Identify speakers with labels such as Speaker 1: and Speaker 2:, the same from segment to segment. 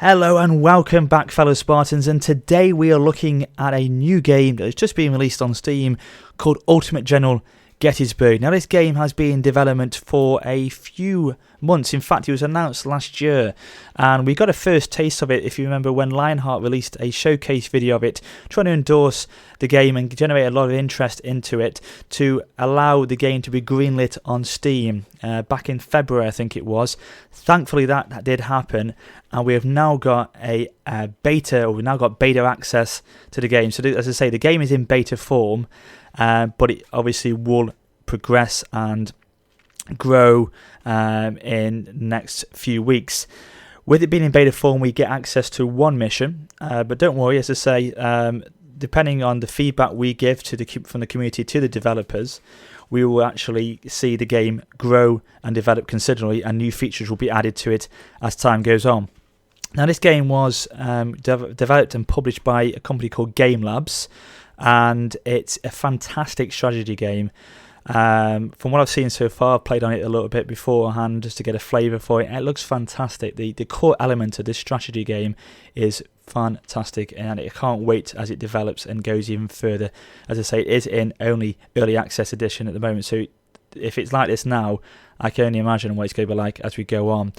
Speaker 1: Hello and welcome back, fellow Spartans, and today we are looking at a new game that has just been released on Steam called Ultimate General Gettysburg. Now, this game has been in development for a few months. In fact, it was announced last year, and we got a first taste of it, if you remember, when Lionheart released a showcase video of it, trying to endorse the game and generate a lot of interest into it to allow the game to be greenlit on Steam back in February, I think it was. Thankfully, that did happen, and we have now got a beta, or we've now got beta access to the game. So, as I say, the game is in beta form, but it obviously will progress and grow in the next few weeks. With it being in beta form, we get access to one mission, but don't worry, as I say, depending on the feedback we give from the community to the developers, we will actually see the game grow and develop considerably, and new features will be added to it as time goes on. Now, this game was developed and published by a company called Game Labs, and it's a fantastic strategy game. From what I've seen so far, I've played on it a little bit beforehand just to get a flavour for it. It looks fantastic. The core element of this strategy game is fantastic, and I can't wait as it develops and goes even further. As I say, it is in only early access edition at the moment, so if it's like this now, I can only imagine what it's going to be like as we go on.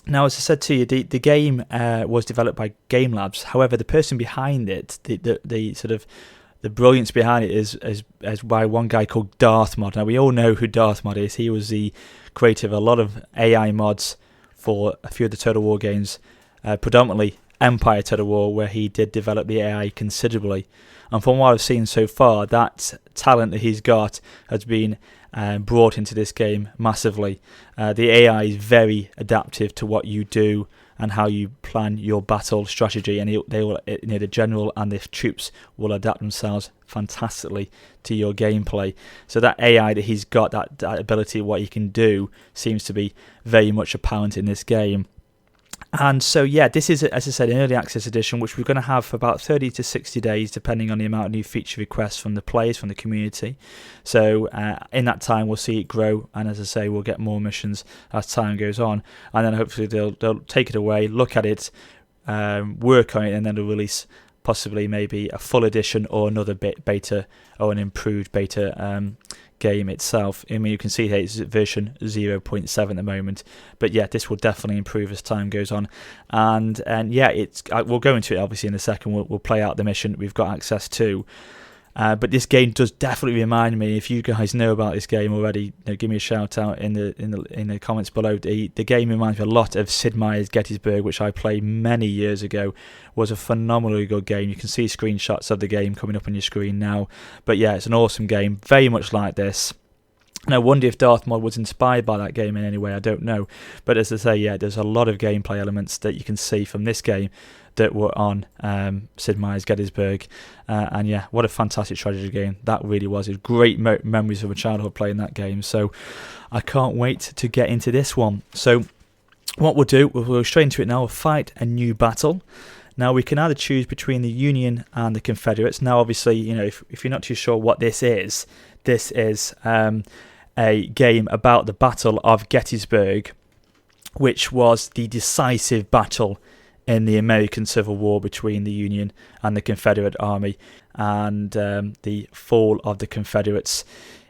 Speaker 1: Now, as I said to you, the game was developed by Game Labs. However, the person behind it, the sort of the brilliance behind it is by one guy called Darthmod. Now, we all know who Darthmod is. He was the creator of a lot of AI mods for a few of the Total War games, predominantly Empire Total War, where he did develop the AI considerably. And from what I've seen so far, that talent that he's got has been brought into this game massively. The AI is very adaptive to what you do and how you plan your battle strategy, and the general and the troops will adapt themselves fantastically to your gameplay. So that AI that he's got, that ability, what he can do, seems to be very much apparent in this game. And so, yeah, this is, as I said, an early access edition, which we're going to have for about 30 to 60 days, depending on the amount of new feature requests from the players, from the community. So in that time, we'll see it grow, and as I say, we'll get more missions as time goes on. And then hopefully they'll take it away, look at it, work on it, and then they'll release possibly maybe a full edition or another beta or an improved beta game itself. I mean, you can see here it's version 0.7 at the moment, but yeah, this will definitely improve as time goes on. And yeah, we'll go into it obviously in a second. We'll play out the mission we've got access to. But this game does definitely remind me. If you guys know about this game already, give me a shout out in the comments below. The game reminds me a lot of Sid Meier's Gettysburg, which I played many years ago. Was a phenomenally good game. You can see screenshots of the game coming up on your screen now. But yeah, it's an awesome game, very much like this. And I wonder if Darthmod was inspired by that game in any way. I don't know. But as I say, yeah, there's a lot of gameplay elements that you can see from this game that were on Sid Meier's Gettysburg. And yeah, what a fantastic strategy game that really was. It was great memories of a childhood playing that game. So I can't wait to get into this one. So what we'll do, we'll go straight into it now. We'll fight a new battle. Now, we can either choose between the Union and the Confederates. Now, obviously, if you're not too sure what this is a game about the Battle of Gettysburg, which was the decisive battle in the American Civil War between the Union and the Confederate Army, and the fall of the Confederates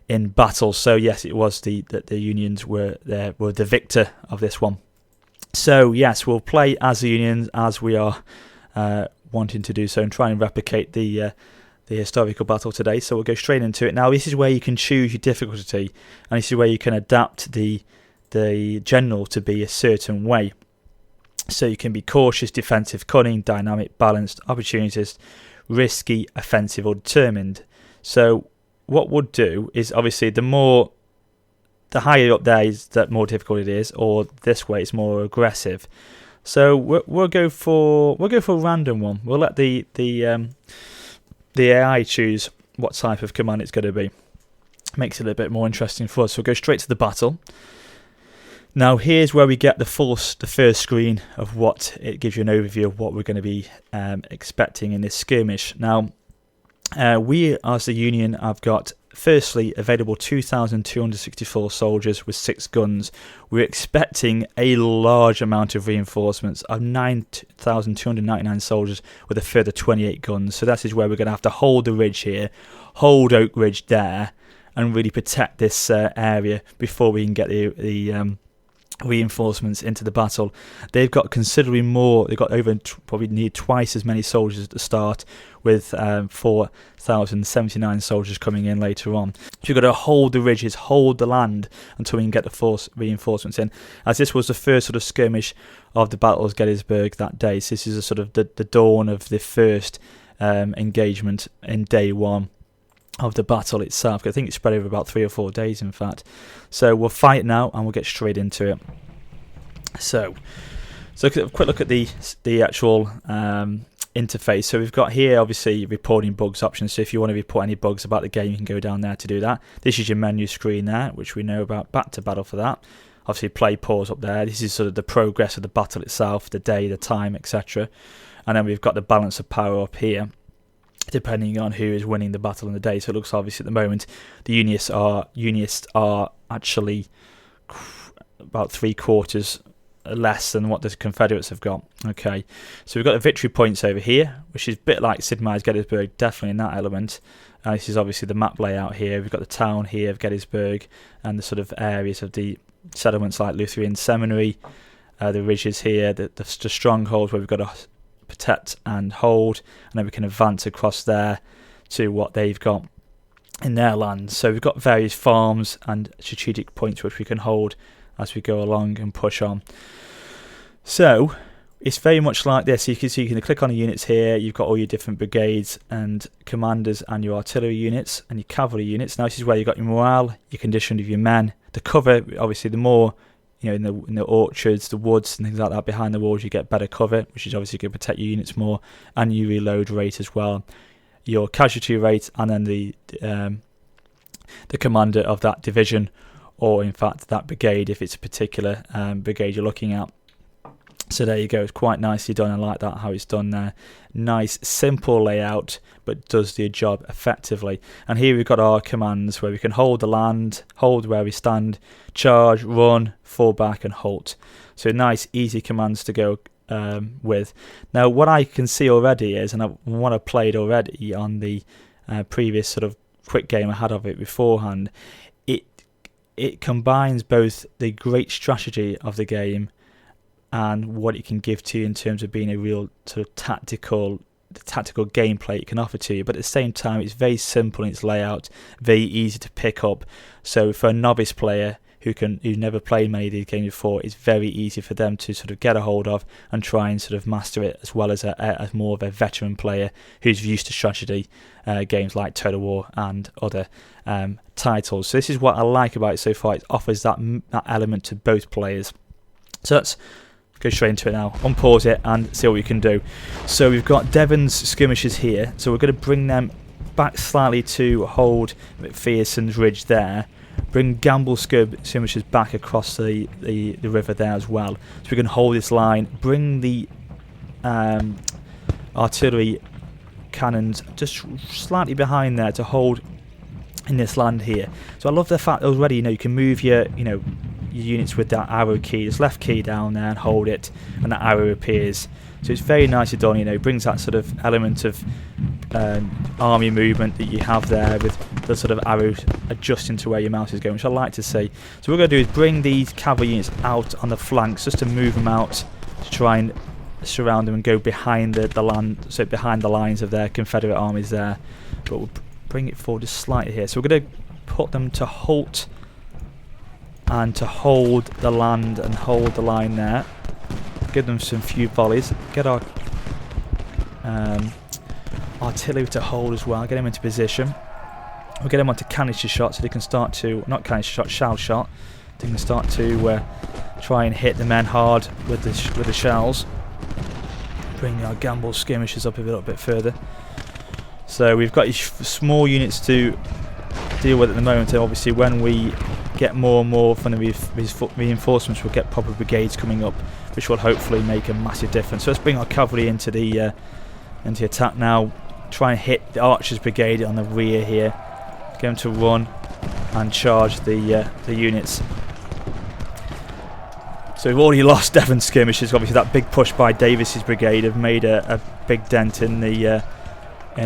Speaker 1: in battle. So yes, it was the Unions were the victor of this one. So yes, we'll play as the Unions as we are wanting to do so, and try and replicate the historical battle today. So we'll go straight into it. Now, this is where you can choose your difficulty, and this is where you can adapt the general to be a certain way. So you can be cautious, defensive, cunning, dynamic, balanced, opportunist, risky, offensive, or determined. So what we'll do is, obviously, the higher up there is, the more difficult it is, or this way it's more aggressive. So we'll go for a random one. We'll let the AI choose what type of command it's going to be. Makes it a little bit more interesting for us. So we'll go straight to the battle. Now, here's where we get the first screen of what it gives you an overview of what we're going to be expecting in this skirmish. Now, we as the Union have got firstly available 2,264 soldiers with 6 guns. We're expecting a large amount of reinforcements of 9,299 soldiers with a further 28 guns. So that is where we're going to have to hold the ridge here, hold Oak Ridge there, and really protect this area before we can get the reinforcements into the battle. They've got considerably more. They've got over probably need twice as many soldiers at the start, with 4,079 soldiers coming in later on. So you've got to hold the ridges, hold the land until we can get the reinforcements in, as this was the first sort of skirmish of the Battle of Gettysburg that day. So this is a sort of the dawn of the first engagement in day one of the battle itself. I think it's spread over about 3 or 4 days, in fact. So we'll fight now, and we'll get straight into it. So a quick look at the actual interface. So we've got here, obviously, reporting bugs options. So if you want to report any bugs about the game, you can go down there to do that. This is your menu screen there, which we know about. Back to battle for that. Obviously, play, pause up there. This is sort of the progress of the battle itself, the day, the time, etc. And then we've got the balance of power up here, depending on who is winning the battle in the day. So it looks obviously at the moment the Unionists are actually about 3/4 less than what the Confederates have got. Okay, so we've got the victory points over here, which is a bit like Sid Meier's Gettysburg, definitely in that element. This is obviously the map layout here. We've got the town here of Gettysburg and the sort of areas of the settlements like Lutheran Seminary, the ridges here, the strongholds where we've got to protect and hold, and then we can advance across there to what they've got in their land. So we've got various farms and strategic points which we can hold as we go along and push on. So it's very much like this. You can click on the units here. You've got all your different brigades and commanders and your artillery units and your cavalry units. Now this is where you've got your morale, your condition of your men, the cover. Obviously, the more in the orchards, the woods and things like that behind the walls, you get better cover, which is obviously going to protect your units more, and your reload rate as well, your casualty rate, and then the commander of that division, or in fact that brigade if it's a particular brigade you're looking at. So there you go, it's quite nicely done. I like that, how it's done there. Nice, simple layout, but does the job effectively. And here we've got our commands where we can hold the land, hold where we stand, charge, run, fall back, and halt. So nice, easy commands to go with. Now, what I can see already is, and what I played already on the previous sort of quick game I had of it beforehand, it combines both the great strategy of the game and what it can give to you in terms of being a real sort of tactical gameplay it can offer to you. But at the same time, it's very simple in its layout, very easy to pick up. So for a novice player who's never played many of these games before, it's very easy for them to sort of get a hold of and try and sort of master it, as well as as more of a veteran player who's used to strategy games like Total War and other titles. So this is what I like about it so far. It offers that element to both players. So let's go straight into it now, unpause it and see what we can do. So we've got Devon's skirmishers here, so we're going to bring them back slightly to hold McPherson's Ridge there, bring Gamble's skirmishers back across the river there as well, so we can hold this line, bring the artillery cannons just slightly behind there to hold in this land here. So I love the fact already you can move your units with that arrow key, just left key down there and hold it, and that arrow appears. So it's very nicely done. It brings that sort of element of army movement that you have there, with the sort of arrows adjusting to where your mouse is going, which I like to see. So what we're going to do is bring these cavalry units out on the flanks, just to move them out, to try and surround them and go behind the land, so behind the lines of their Confederate armies there. But we'll bring it forward just slightly here. So we're going to put them to halt and to hold the land and hold the line there. Give them some few volleys. Get our artillery to hold as well. Get them into position. We'll get them onto canister shot so they can start to, not canister shot, shell shot. They can start to try and hit the men hard with the shells. Bring our Gamble skirmishers up a little bit further. So we've got these small units to deal with at the moment, and obviously when we get more and more from the reinforcements, we'll get proper brigades coming up, which will hopefully make a massive difference. So let's bring our cavalry into the attack now. Try and hit the Archers Brigade on the rear here. Get them to run and charge the units. So we've already lost Devon skirmishers. Obviously that big push by Davis's brigade have made a big dent in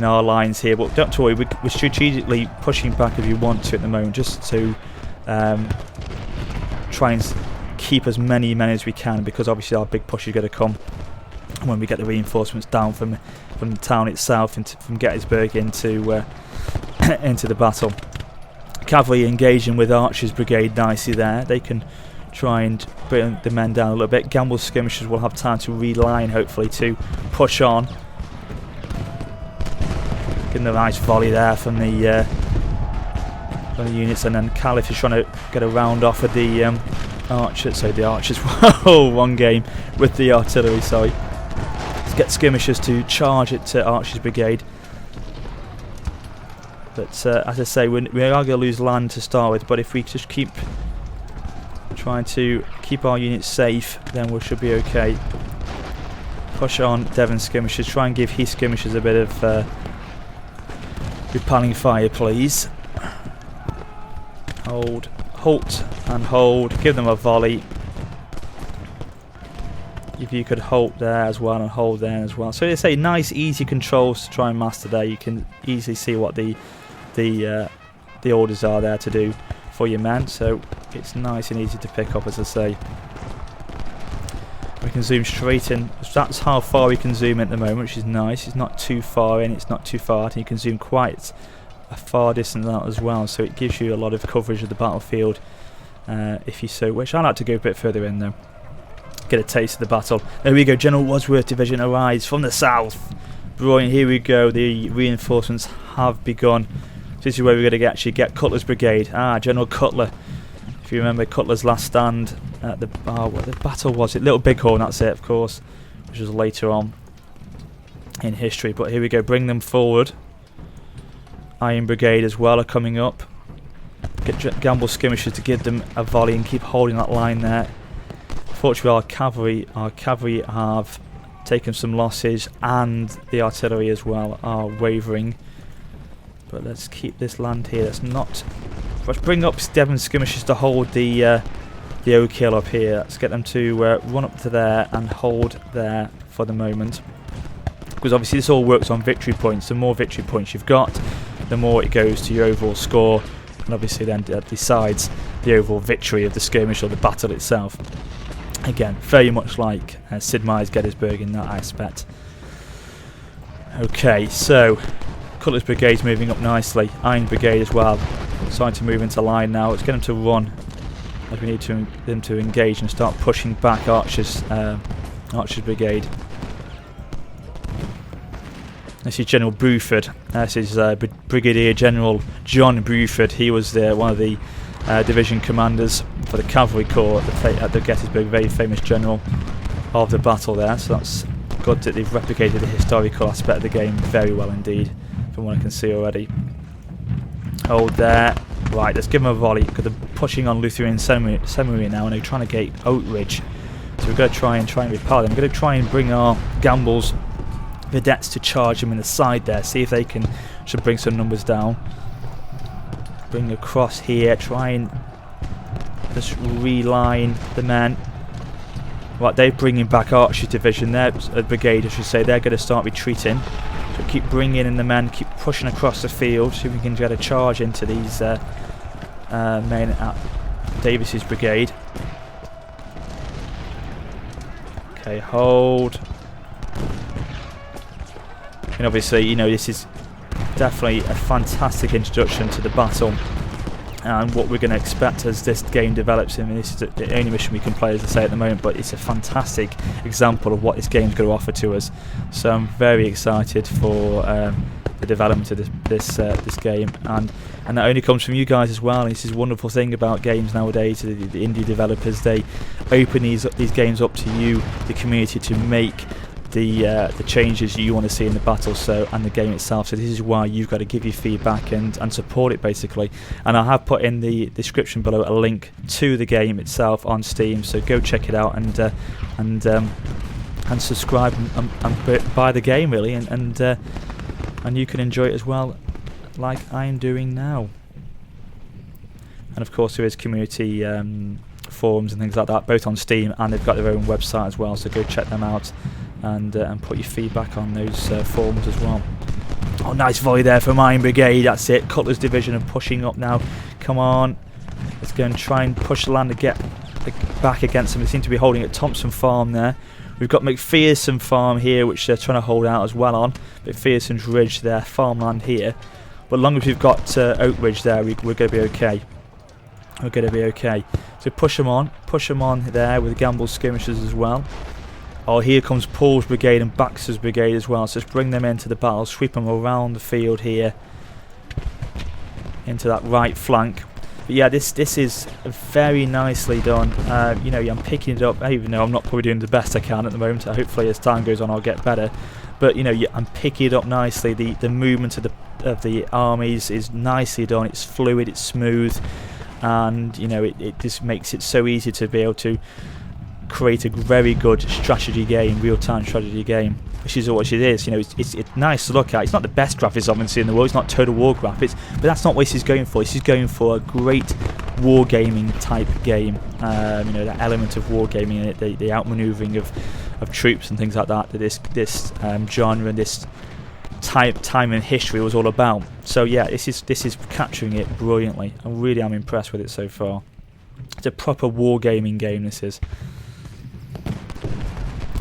Speaker 1: our lines here, but don't worry, we're strategically pushing back if you want to at the moment, just to try and keep as many men as we can, because obviously our big push is going to come when we get the reinforcements down from the town itself, from Gettysburg into into the battle. Cavalry engaging with Archer's brigade nicely there. They can try and bring the men down a little bit. Gamble's skirmishers will have time to reline, hopefully, to push on. Getting a nice volley there from the units, and then Caliph is trying to get a round off of the archers. So the archers, whoa, one game with the artillery. Sorry, let's get skirmishers to charge it to Archer's brigade. But as I say, we are going to lose land to start with. But if we just keep trying to keep our units safe, then we should be okay. Push on Devon skirmishers. Try and give his skirmishers a bit of repelling fire, please. Hold, halt and hold. Give them a volley. If you could halt there as well and hold there as well. So they say nice easy controls to try and master there. You can easily see what the orders are there to do for your men, so it's nice and easy to pick up, as I say. We can zoom straight in. That's how far we can zoom at the moment, which is nice. It's not too far in, it's not too far out, and you can zoom quite a far distance out as well, so it gives you a lot of coverage of the battlefield if you so wish. I like to go a bit further in though, get a taste of the battle. There we go, General Wadsworth Division arrives from the south. Brilliant, here we go, the reinforcements have begun. This is where we're going to actually get Cutler's brigade. General Cutler. If you remember Cutler's last stand at the what the battle was it? Little Bighorn, that's it, of course, which was later on in history. But here we go, bring them forward. Iron Brigade as well are coming up. Get Gamble skirmishers to give them a volley and keep holding that line there. Fortunately, our cavalry have taken some losses, and the artillery as well are wavering. But let's keep this land here. Let's bring up Devon skirmishers to hold the Oak Hill up here. Let's get them to run up to there and hold there for the moment. Because obviously this all works on victory points. The more victory points you've got, the more it goes to your overall score. And obviously then that decides the overall victory of the skirmish or the battle itself. Again, very much like Sid Meier's Gettysburg in that aspect. Okay, so Cutler's Brigade's moving up nicely. Iron Brigade as well, starting to move into line now. Let's get them to run, as we need them to engage and start pushing back Archer's Brigade. This is General Bruford. This is Brigadier General John Bruford. He was one of the division commanders for the Cavalry Corps at the Gettysburg, very famous general of the battle there. So that's good that they've replicated the historical aspect of the game very well indeed, from what I can see already. Hold there. Right, let's give them a volley, because they're pushing on Lutheran Seminary now, and they're trying to get Oak Ridge. So we're going to try and repel them. We're going to try and bring our Gambles vedettes to charge them in the side there, see if they should bring some numbers down. Bring across here, try and just reline the men. Right, they're bringing back Archer's division, their brigade I should say. They're going to start retreating. So keep bringing in the men, keep pushing across the field, see if we can get a charge into these men at Davis's brigade. Okay, hold. And obviously, you know, this is definitely a fantastic introduction to the battle and what we're going to expect as this game develops. I mean, this is the only mission we can play, as I say, at the moment, but it's a fantastic example of what this game's going to offer to us. So I'm very excited for the development of this game, and that only comes from you guys as well. And this is a wonderful thing about games nowadays. The indie developers, they open these games up to you, the community, to make the changes you want to see in the battle, and the game itself. So this is why you've got to give your feedback and support it, basically. And I have put in the description below a link to the game itself on Steam, so go check it out and subscribe and buy the game, really, and you can enjoy it as well, like I am doing now. And of course there is community forums and things like that, both on Steam, and they've got their own website as well, so go check them out and put your feedback on those forums as well. Oh, nice volley there from Iron Brigade, that's it. Cutler's Division are pushing up now. Come on, let's go and try and push the land to get back against them. They seem to be holding at Thompson Farm there. We've got McPherson Farm here, which they're trying to hold out as well on. McPherson's Ridge there, farmland here. But as long as we've got Oak Ridge there, we're going to be okay. We're going to be okay. So push them on there with Gamble's skirmishers as well. Oh, here comes Paul's Brigade and Baxter's Brigade as well. So let's bring them into the battle, sweep them around the field here, into that right flank. But yeah, this is very nicely done. You know, I'm picking it up, even though I'm not probably doing the best I can at the moment. Hopefully as time goes on I'll get better. But you know, I'm picking it up nicely. The movement of the armies is nicely done. It's fluid, it's smooth, and you know, it just makes it so easy to be able to create a very good strategy game, real-time strategy game, which is what it is. You know, it's nice to look at. It's not the best graphics obviously in the world. It's not Total War graphics, but that's not what this is going for. This is going for a great wargaming type game. You know, that element of wargaming in it, the outmaneuvering of troops and things like that. That this genre and this time in history was all about. So yeah, this is capturing it brilliantly. I really am impressed with it so far. It's a proper wargaming game. This is.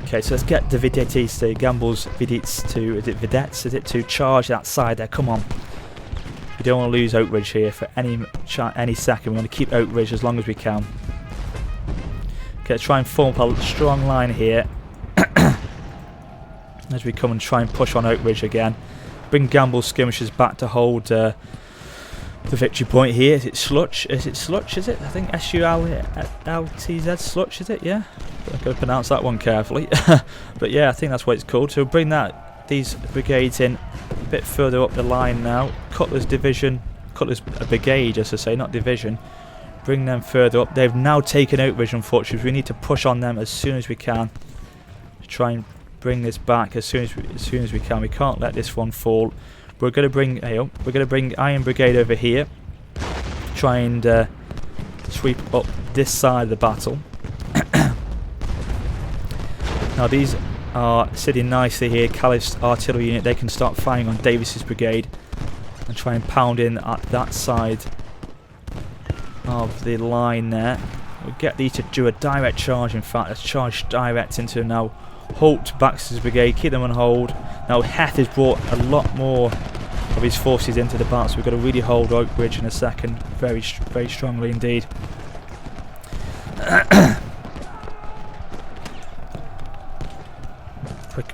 Speaker 1: Okay, so let's get the Vedettes to Gamble's Vedettes to, is it Vedettes? Is it to charge that side there? Come on. We don't want to lose Oak Ridge here for any second. We want to keep Oak Ridge as long as we can. Okay, let's try and form up a strong line here as we come and try and push on Oak Ridge again. Bring Gamble's skirmishers back to hold the victory point here. Is it Slutch? Is it Slutch? Is it? I think S-U-L-T-Z Slutch, is it? Yeah. I've got to pronounce that one carefully. But yeah, I think that's what it's called. So bring these brigades in a bit further up the line now. Cutler's Division, Cutler's Brigade, as I say, not Division. Bring them further up. They've now taken Oak Ridge, unfortunately. We need to push on them as soon as we can. Try and bring this back as soon as we can. We can't let this one fall. We're going to bring Iron Brigade over here. Try and sweep up this side of the battle. Now these are sitting nicely here. Callist artillery unit, they can start firing on Davis's brigade and try and pound in at that side of the line there. We'll get these to do a direct charge. In fact, let's charge direct into them now. Halt Baxter's brigade, keep them on hold. Now Heth has brought a lot more of his forces into the battle, so we've got to really hold Oak Ridge in a second, very strongly indeed.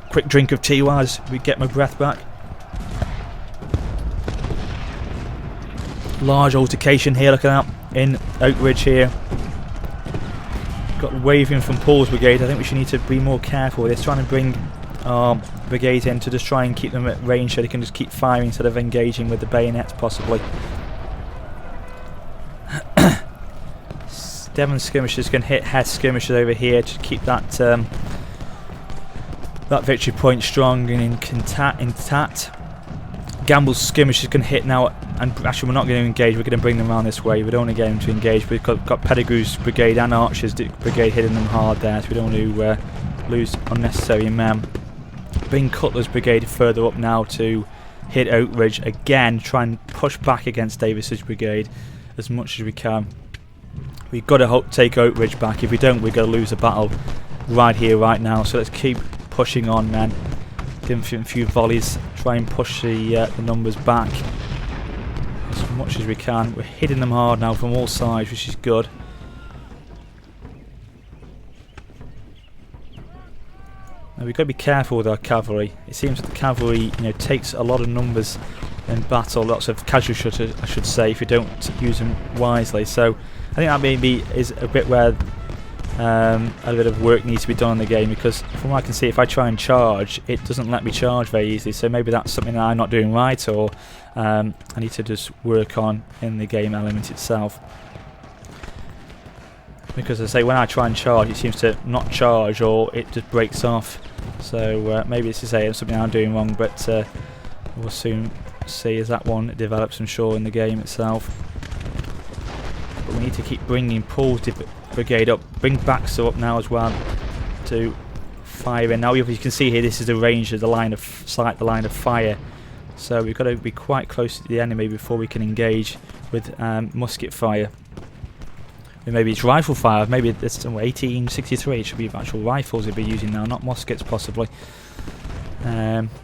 Speaker 1: Quick drink of tea while we get my breath back. Large altercation here, look at that, in Oak Ridge here. Got waving from Paul's brigade. I think we should need to be more careful with this, trying to bring our brigades in to just try and keep them at range so they can just keep firing instead of engaging with the bayonets possibly. Devon skirmishers can hit Hess skirmishers over here to keep that that victory point strong and intact. Gamble's skirmishers can hit now, and actually we're not going to engage, we're going to bring them around this way. We don't want to get them to engage. We've got Pettigrew's brigade and Archer's brigade hitting them hard there, so we don't want to lose unnecessary men. Bring Cutler's brigade further up now to hit Oak Ridge again, try and push back against Davis's brigade as much as we can. We've got to take Oak Ridge back. If we don't, we're going to lose the battle right here, right now. So let's keep pushing on, men. Give them a few volleys, try and push the numbers back as much as we can. We're hitting them hard now from all sides, which is good. Now we've got to be careful with our cavalry. It seems that the cavalry, takes a lot of numbers in battle, lots of casualties, I should say, if you don't use them wisely. So I think that maybe is a bit where a bit of work needs to be done in the game, because from what I can see, if I try and charge, it doesn't let me charge very easily. So maybe that's something that I'm not doing right, or I need to just work on in the game element itself. Because as I say, when I try and charge, it seems to not charge, or it just breaks off. So maybe it's something I'm doing wrong, but we'll soon see as that one develops, I'm sure, in the game itself. we need to keep bringing Paul's brigade up. Bring Baxter up now as well to fire in. Now you can see here, this is the range of the line of sight, the line of fire. So we've got to be quite close to the enemy before we can engage with musket fire. Or maybe it's rifle fire. Maybe it's 1863. It should be actual rifles we'll be using now, not muskets possibly.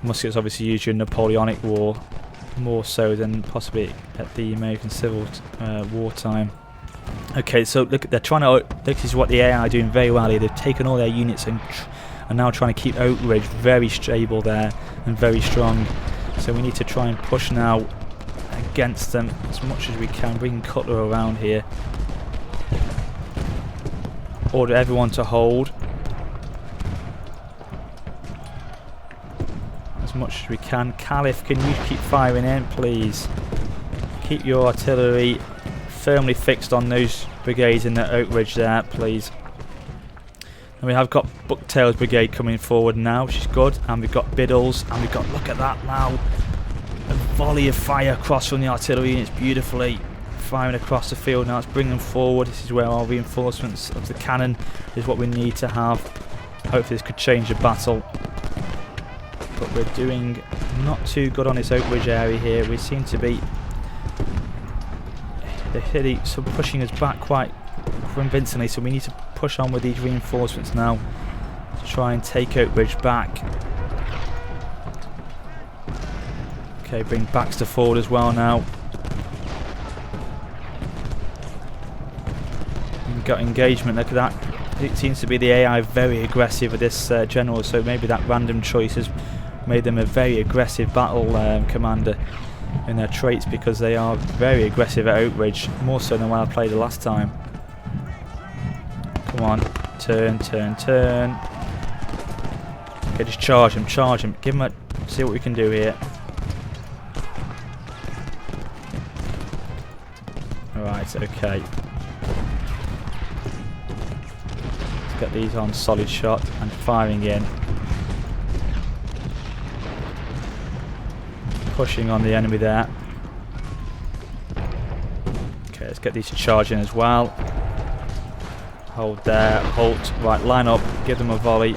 Speaker 1: Muskets obviously used during the Napoleonic War, more so than possibly at the American Civil War time. Okay, so look, they're trying to. This is what the AI are doing very well here. They've taken all their units and are now trying to keep Oak Ridge very stable there and very strong. So we need to try and push now against them as much as we can. Bring Cutler around here. Order everyone to hold as much as we can. Caliph, can you keep firing in, please? Keep your artillery firmly fixed on those brigades in the Oak Ridge there, please. And we have got Bucktail's brigade coming forward now, which is good. And we've got Biddle's, and we've got, look at that now, a volley of fire across from the artillery units, beautifully firing across the field. Now let's bring them forward. This is where our reinforcements of the cannon is what we need to have. Hopefully this could change the battle. But we're doing not too good on this Oak Ridge area here. We seem to be pushing us back quite convincingly, so we need to push on with these reinforcements now to try and take Oak Ridge back. Okay, bring Baxter forward as well now. We've got engagement, look at that. It seems to be the AI very aggressive with this general, so maybe that random choice has made them a very aggressive battle commander in their traits, because they are very aggressive at Oak Ridge, more so than when I played the last time. Come on, turn, turn, turn. Okay, just charge him, give him a, see what we can do here. Alright, okay. Let's get these on solid shot and firing in. Pushing on the enemy there. Okay, let's get these to charge in as well. Hold there, halt, right, line up, give them a volley.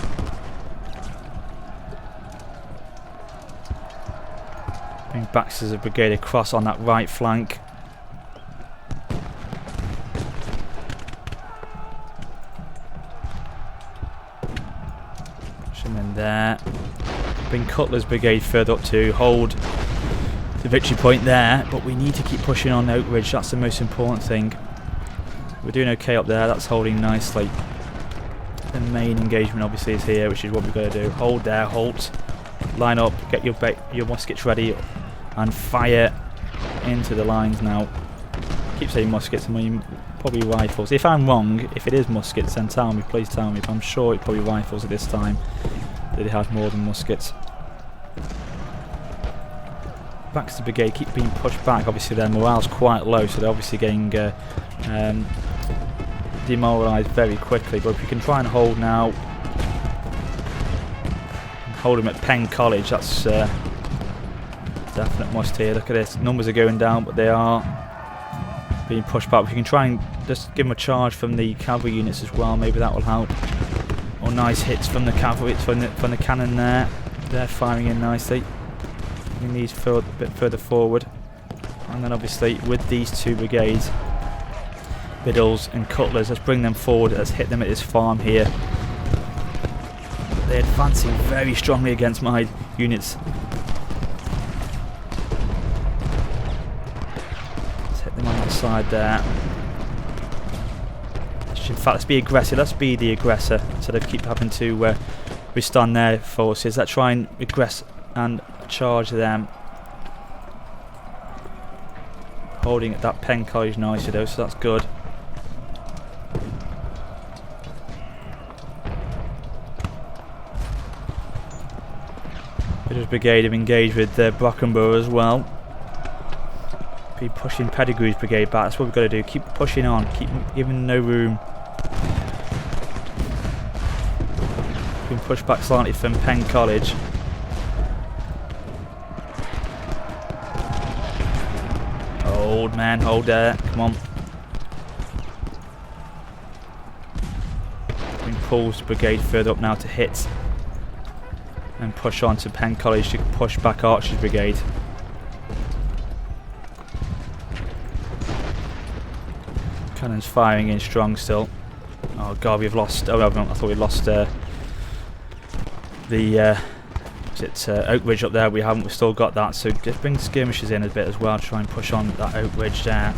Speaker 1: Bring Baxter's brigade across on that right flank. Push them in there. Bring Cutler's brigade further up to hold the victory point there, but we need to keep pushing on Oak Ridge. That's the most important thing. We're doing okay up there, that's holding nicely. The main engagement obviously is here, which is what we've got to do. Hold there, halt, line up, get your muskets ready and fire into the lines now. I keep saying muskets, I mean probably rifles. If I'm wrong, if it is muskets, then tell me, please tell me. But I'm sure it's probably rifles at this time, that it has more than muskets. Baxter brigade keep being pushed back. Obviously their morale's quite low, so they're obviously getting demoralised very quickly. But if we can try and hold now, hold them at Penn College, that's definite must here. Look at this, numbers are going down, but they are being pushed back. If you can try and just give them a charge from the cavalry units as well, maybe that will help. Or nice hits from the cavalry, from the cannon there. They're firing in nicely. We need a bit further forward, and then obviously with these two brigades, Biddles and Cutlers, let's bring them forward, let's hit them at this farm here. They're advancing very strongly against my units. Let's hit them on that side there. In fact, let's be aggressive, let's be the aggressor instead of keep having to withstand their forces. Let's try and aggress and charge them. Holding at that Penn College nicely though, so that's good. Biddle's brigade have engaged with Brockenborough as well. Be pushing Pettigrew's brigade back, that's what we've got to do, keep pushing on, keep giving no room. Been pushed back slightly from Penn College. Hold man, hold there, come on. pulls the brigade further up now to hit and push on to Penn College to push back Archer's brigade. Cannons firing in strong still. Oh god, we've lost. Oh, I thought we lost the Oak Ridge up there. We haven't. We've still got that. So just bring skirmishers in a bit as well. Try and push on that Oak Ridge there.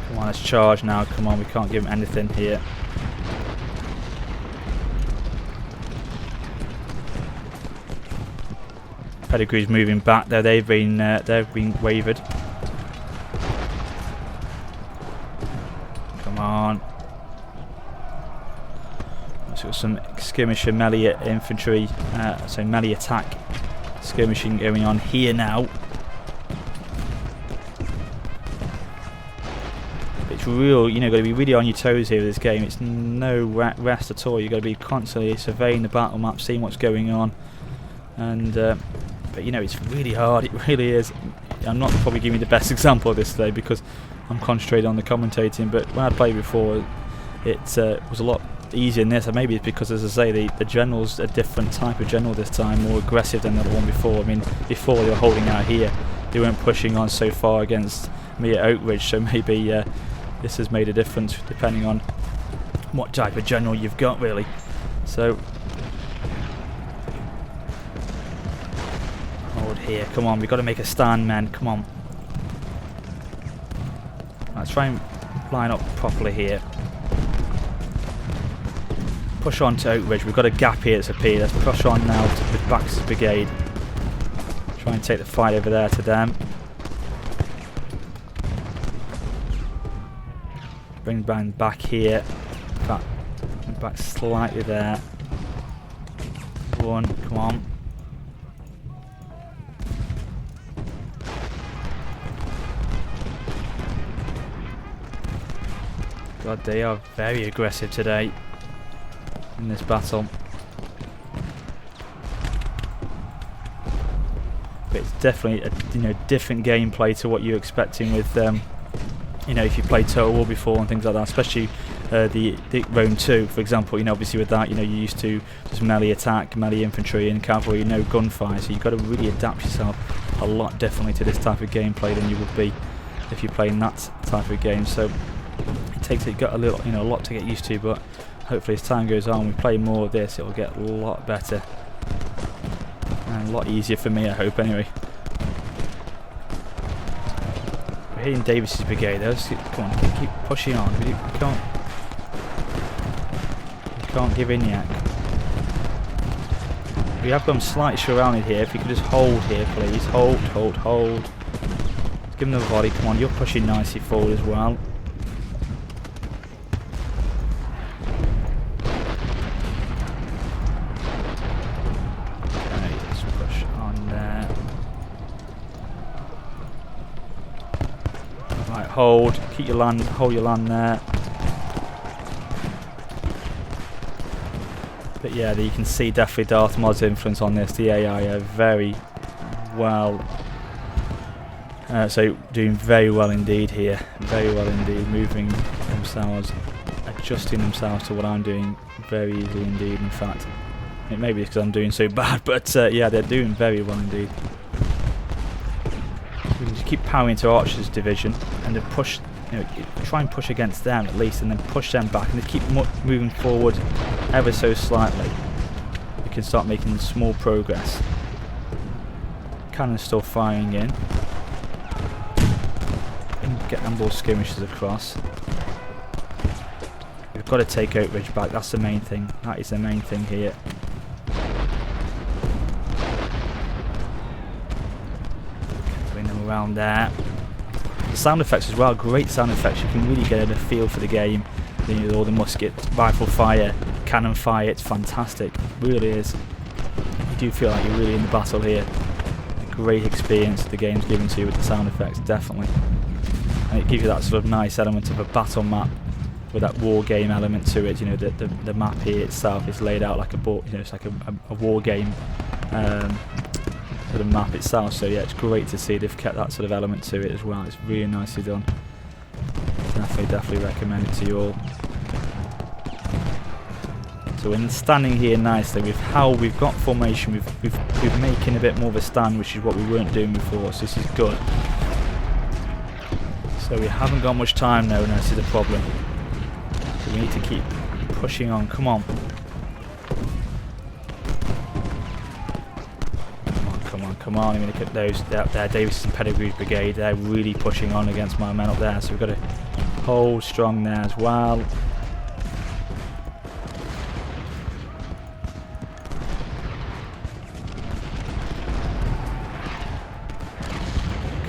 Speaker 1: Come on, let's charge now. Come on, we can't give them anything here. Pedigree's moving back there. They've been wavered. Come on. So some skirmisher melee infantry, so melee attack skirmishing going on here now. It's real, you know, got to be really on your toes here with this game. It's no rest at all. You've got to be constantly surveying the battle map, seeing what's going on, and but you know, it's really hard. It really is. I'm not probably giving you the best example of this today because I'm concentrated on the commentating, but when I played before, it was a lot easier than this. And maybe it's because, as I say, the general's a different type of general this time, more aggressive than the one before. I mean, before they were holding out here, they weren't pushing on so far against me at Oak Ridge, so maybe this has made a difference depending on what type of general you've got, really. So hold here, come on, we've got to make a stand, men, come on. Let's try and line up properly here. Push on to Oak Ridge. We've got a gap here that's appeared. Let's push on now to the Baxter's brigade. Try and take the fight over there to them. Bring band back here. Back slightly there. One, come on. God, they are very aggressive today in this battle. But it's definitely a different gameplay to what you're expecting with if you played Total War before and things like that, especially the Rome 2, for example. Obviously with that, you're used to just melee attack, melee infantry and cavalry, no gunfire, so you've got to really adapt yourself a lot differently to this type of gameplay than you would be if you're playing that type of game. So it got a lot to get used to, but hopefully as time goes on, we play more of this, it'll get a lot better and a lot easier for me, I hope, anyway. We're hitting Davis's brigade though. Come on, keep pushing on. We can't give in yet. We have gone slightly surrounded here. If you could just hold here, please. Hold. Let's give them the volley. Come on, you're pushing nicely forward as well. Okay, let's push on there. Right, hold. Keep your land. Hold your land there. But yeah, you can see definitely Darth Maul's influence on this. The AI are very well, so doing very well indeed here. Very well indeed, moving themselves, adjusting themselves to what I'm doing very easily indeed. In fact, it may be because I'm doing so bad, but yeah, they're doing very well indeed. We can just keep powering into Archer's division and then push. Try and push against them at least, and then push them back, and just keep moving forward ever so slightly. We can start making small progress. Cannons still firing in. And get ambush skirmishes across. We've got to take Oak Ridge back. That's the main thing. That is the main thing here. Bring them around there. The sound effects as well, great sound effects. You can really get a feel for the game. All the musket, rifle fire, cannon fire, it's fantastic. It really is. You do feel like you're really in the battle here. A great experience the game's given to you with the sound effects, definitely. And it gives you that sort of nice element of a battle map with that war game element to it. The map here itself is laid out like it's like a war game. For the map itself, so yeah, it's great to see they've kept that sort of element to it as well. It's really nicely done. Definitely recommend it to you all. So we're standing here nicely with how we've got formation. We've making a bit more of a stand, which is what we weren't doing before. So this is good. So we haven't got much time now, and this is the problem. So we need to keep pushing on. Come on. Come on. I'm going to get those up there. Davis and Pettigrew's brigade. They're really pushing on against my men up there. So we've got to hold strong there as well.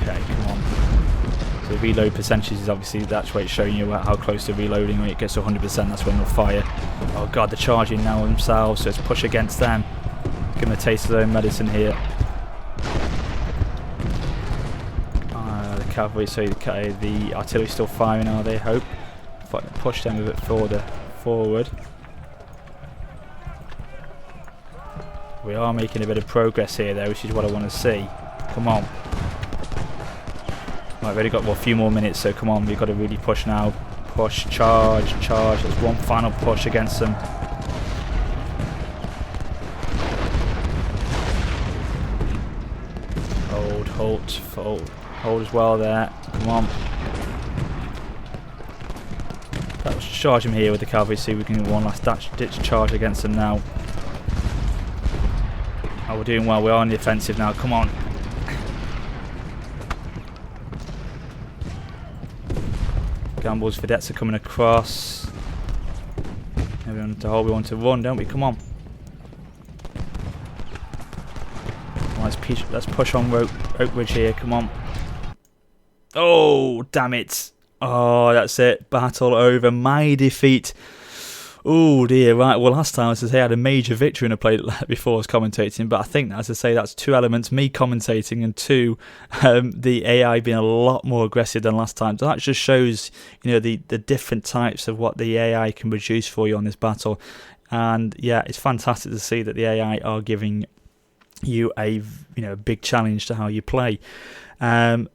Speaker 1: Okay, come on. So the reload percentage is obviously, that's where it's showing you how close to reloading. When it gets to 100%, that's when they'll fire. Oh god, they're charging now themselves, so let's push against them. Give them a taste of their own medicine here. Cavalry, so the artillery still firing, are they? Hope. Push them a bit forward. We are making a bit of progress here though, which is what I want to see. Come on. Right, we've already got a few more minutes, so come on, we've got to really push now. Push, charge. There's one final push against them. Hold as well there. Come on. Let's charge him here with the cavalry, see if we can do one last ditch charge against them now. Oh, we're doing well. We are on the offensive now. Come on. Gamble's vedettes are coming across. We want to hold. We want to run, don't we? Come on. Let's push on Oak Ridge here. Come on. Oh, damn it. Oh, that's it. Battle over. My defeat. Oh, dear. Right, well, last time, as I say, I had a major victory in a play before I was commentating, but I think, as I say, that's two elements, me commentating, and two, the AI being a lot more aggressive than last time. So that just shows, the different types of what the AI can produce for you on this battle. And, yeah, it's fantastic to see that the AI are giving you a big challenge to how you play.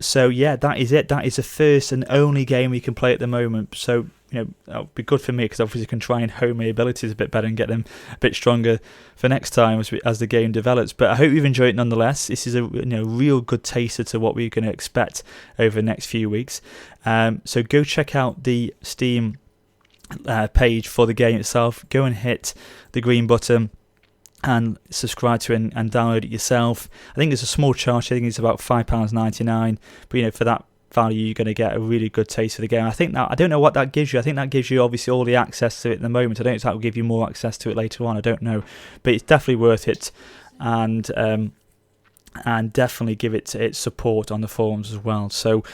Speaker 1: So yeah, that is it. That is the first and only game we can play at the moment. So that would be good for me, because obviously I can try and hone my abilities a bit better and get them a bit stronger for next time as the game develops. But I hope you've enjoyed it nonetheless. This is a real good taster to what we're going to expect over the next few weeks. So go check out the Steam page for the game itself. Go and hit the green button and subscribe to it and download it yourself. I think there's a small charge. I think it's about £5.99. But for that value, you're going to get a really good taste of the game. I don't know what that gives you. I think that gives you obviously all the access to it at the moment. I don't know if that will give you more access to it later on. I don't know, but it's definitely worth it, and definitely give it its support on the forums as well. So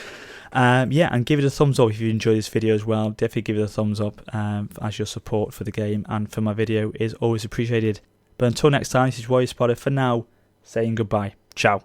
Speaker 1: yeah, and give it a thumbs up if you enjoyed this video as well. Definitely give it a thumbs up, as your support for the game and for my video is always appreciated. But until next time, this is WarriorofSparta for now, saying goodbye. Ciao.